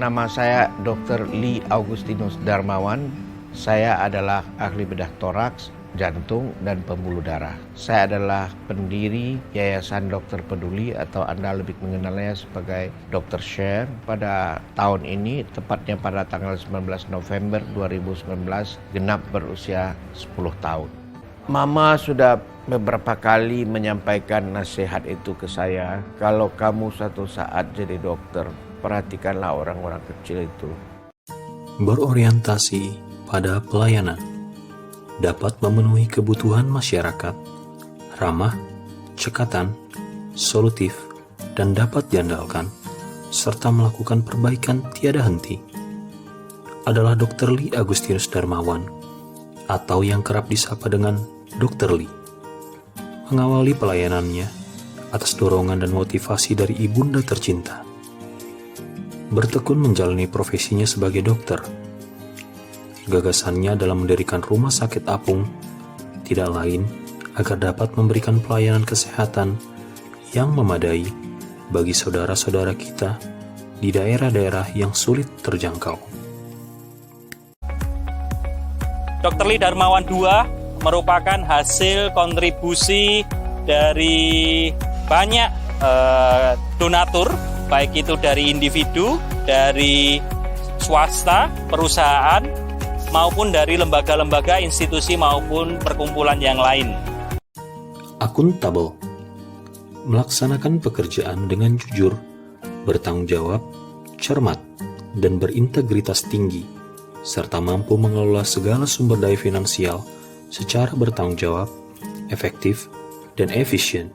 Nama saya Dr. Lee Augustinus Darmawan. Saya adalah ahli bedah toraks, jantung, dan pembuluh darah. Saya adalah pendiri Yayasan Dokter Peduli atau Anda lebih mengenalnya sebagai Dr. Share. Pada tahun ini, tepatnya pada tanggal 19 November 2019, genap berusia 10 tahun. Mama sudah beberapa kali menyampaikan nasihat itu ke saya. Kalau kamu suatu saat jadi dokter, perhatikanlah orang-orang kecil itu. Berorientasi pada pelayanan dapat memenuhi kebutuhan masyarakat, ramah, cekatan, solutif, dan dapat diandalkan, serta melakukan perbaikan tiada henti. Adalah Dr. Lee Augustinus Darmawan, atau yang kerap disapa dengan Dr. Lee. Mengawali pelayanannya atas dorongan dan motivasi dari ibunda tercinta. Bertekun menjalani profesinya sebagai dokter. Gagasannya dalam mendirikan rumah sakit apung tidak lain agar dapat memberikan pelayanan kesehatan yang memadai bagi saudara-saudara kita di daerah-daerah yang sulit terjangkau. Dr. Lee Darmawan II merupakan hasil kontribusi dari banyak donatur, baik itu dari individu, dari swasta, perusahaan, maupun dari lembaga-lembaga, institusi maupun perkumpulan yang lain. Akuntabel, melaksanakan pekerjaan dengan jujur, bertanggung jawab, cermat, dan berintegritas tinggi, serta mampu mengelola segala sumber daya finansial secara bertanggung jawab, efektif, dan efisien.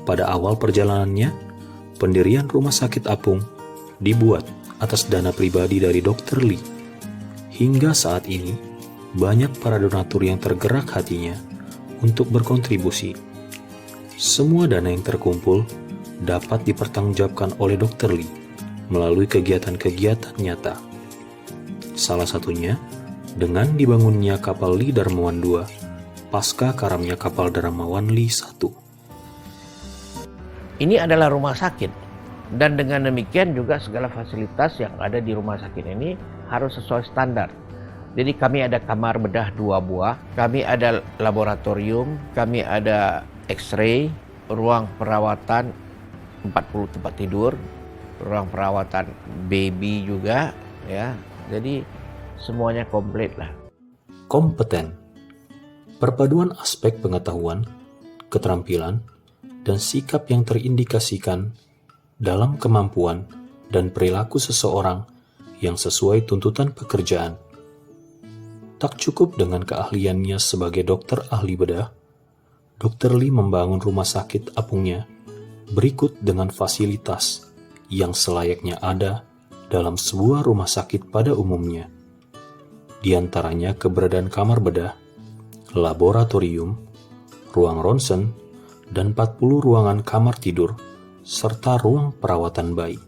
Pada awal perjalanannya, pendirian rumah sakit apung dibuat atas dana pribadi dari Dr. Lee. Hingga saat ini, banyak para donatur yang tergerak hatinya untuk berkontribusi. Semua dana yang terkumpul dapat dipertanggungjawabkan oleh Dr. Lee melalui kegiatan-kegiatan nyata. Salah satunya dengan dibangunnya kapal Lee Darmawan II pasca karamnya kapal Darmawan Lee I. Ini adalah rumah sakit, dan dengan demikian juga segala fasilitas yang ada di rumah sakit ini harus sesuai standar. Jadi kami ada kamar bedah 2 buah, kami ada laboratorium, kami ada X-ray, ruang perawatan 40 tempat tidur, ruang perawatan baby juga, ya. Jadi semuanya komplit lah. Kompeten, perpaduan aspek pengetahuan, keterampilan, dan sikap yang terindikasikan dalam kemampuan dan perilaku seseorang yang sesuai tuntutan pekerjaan. Tak cukup dengan keahliannya sebagai dokter ahli bedah, Dr. Lee membangun rumah sakit apungnya berikut dengan fasilitas yang selayaknya ada dalam sebuah rumah sakit pada umumnya. Di antaranya keberadaan kamar bedah, laboratorium, ruang ronsen, dan 40 ruangan kamar tidur, serta ruang perawatan bayi.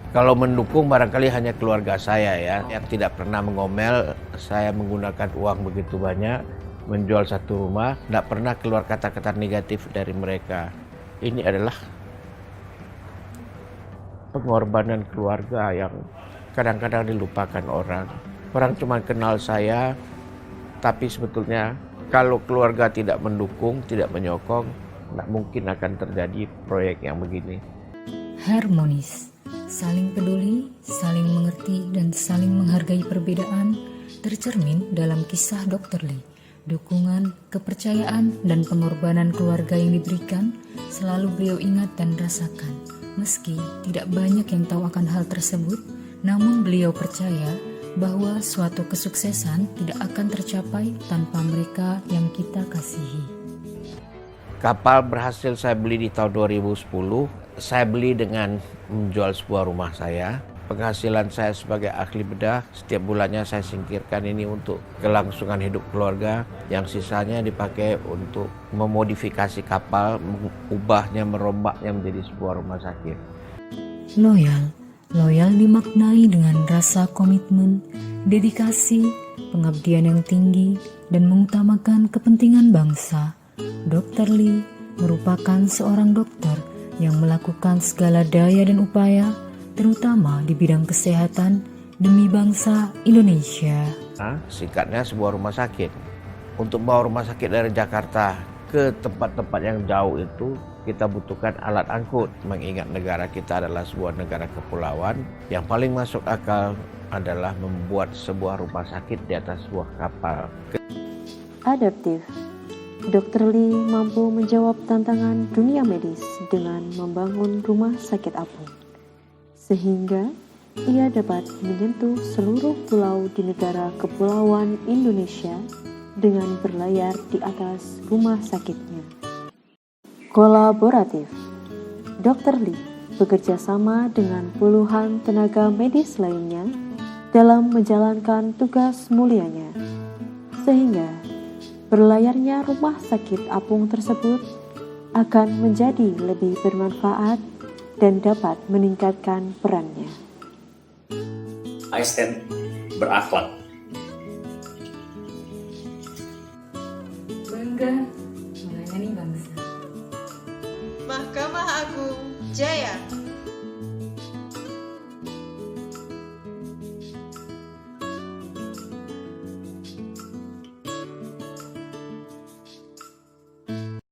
Kalau mendukung barangkali hanya keluarga saya ya, yang tidak pernah mengomel. Saya menggunakan uang begitu banyak, menjual satu rumah, tidak pernah keluar kata-kata negatif dari mereka. Ini adalah pengorbanan keluarga yang kadang-kadang dilupakan orang. Orang cuma kenal saya, tapi sebetulnya kalau keluarga tidak mendukung, tidak menyokong, tidak mungkin akan terjadi proyek yang begini. Harmonis, saling peduli, saling mengerti, dan saling menghargai perbedaan tercermin dalam kisah Dr. Lee. Dukungan, kepercayaan, dan pengorbanan keluarga yang diberikan selalu beliau ingat dan rasakan. Meski tidak banyak yang tahu akan hal tersebut, namun beliau percaya bahwa suatu kesuksesan tidak akan tercapai tanpa mereka yang kita kasihi. Kapal berhasil saya beli di tahun 2010. Saya beli dengan menjual sebuah rumah saya. Penghasilan saya sebagai ahli bedah, setiap bulannya saya singkirkan ini untuk kelangsungan hidup keluarga. Yang sisanya dipakai untuk memodifikasi kapal, mengubahnya, merombaknya menjadi sebuah rumah sakit. Loyal dimaknai dengan rasa komitmen, dedikasi, pengabdian yang tinggi, dan mengutamakan kepentingan bangsa. Dr. Lee merupakan seorang dokter yang melakukan segala daya dan upaya, terutama di bidang kesehatan demi bangsa Indonesia. Singkatnya sebuah rumah sakit. Untuk bawa rumah sakit dari Jakarta ke tempat-tempat yang jauh itu, kita butuhkan alat angkut. Mengingat negara kita adalah sebuah negara kepulauan, yang paling masuk akal adalah membuat sebuah rumah sakit di atas sebuah kapal. Adaptif. Dr. Lee mampu menjawab tantangan dunia medis dengan membangun rumah sakit apung, sehingga ia dapat menyentuh seluruh pulau di negara kepulauan Indonesia dengan berlayar di atas rumah sakitnya. Kolaboratif. Dr. Lee bekerja sama dengan puluhan tenaga medis lainnya dalam menjalankan tugas mulianya, sehingga berlayarnya rumah sakit apung tersebut akan menjadi lebih bermanfaat dan dapat meningkatkan perannya. ASN berakhlak. Bangga melayani bangsa. Mahkamah Agung Jaya.